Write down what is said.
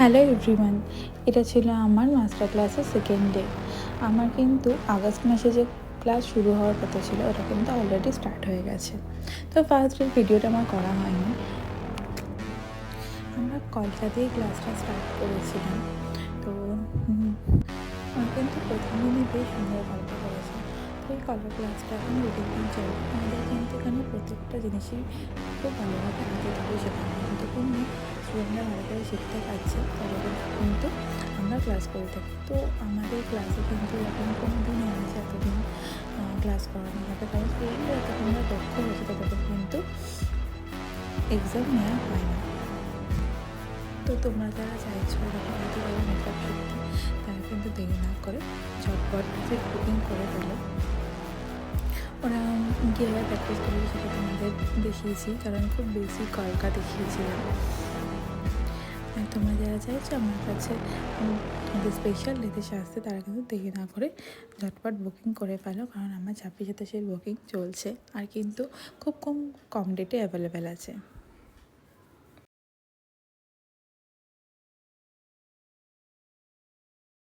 Hello everyone, এটা ছিল আমার মাস্টার ক্লাসের সেকেন্ড ডে। আমার কিন্তু আগস্ট মাসে যে ক্লাস শুরু হওয়ার কথা ছিল ওটা কিন্তু অলরেডি স্টার্ট হয়ে গেছে। তো ফার্স্ট ডে ভিডিওটা আমার করা হয়নি। আমরা কলকাতাতেই ক্লাসটা স্টার্ট করেছিলাম। তো কিন্তু প্রথম দিনই বেশ সুন্দর গল্প করেছে। তো এই গল্প ক্লাসটা এখন রুটিন চলে। আমাদের কিন্তু এখানে প্রত্যেকটা জিনিসই খুব ভালোভাবে হাতে ধরে শেখানো হয়। যতক্ষণ না স্টুডেন্টরা ভালো করে শিখতে পারছে ততক্ষণ কিন্তু আমরা ক্লাস করে থাকি। তো আমাদের ক্লাসে কিন্তু এখন কোনো দিন আছে এতদিন ক্লাস করানো হবে, কারণ স্টুডেন্টরা যতক্ষণ না দক্ষ হয়েছে ততক্ষণ কিন্তু এক্সাম নেওয়া হয় না। তো তোমরা যারা চাইছো এরকম হয়তো যারা মেকআপ শিখতে, তারা কিন্তু দেরি না করে ঝটপট সিট বুকিং করে ফেলো। ওরা কীভাবে প্র্যাকটিস করবে সেটা তোমাদের দেখিয়েছি, কারণ খুব বেশি কলকা দেখিয়েছিলাম। আর তোমরা যারা চাইছো আমার কাছে তোমাদের স্পেশাল ডেতে আসতে, তারা কিন্তু দেরি না করে ঝটপট বুকিং করে ফেলো, কারণ আমার 26 সাতাশের বুকিং চলছে আর কিন্তু খুব কম ডেটে অ্যাভেলেবেল আছে।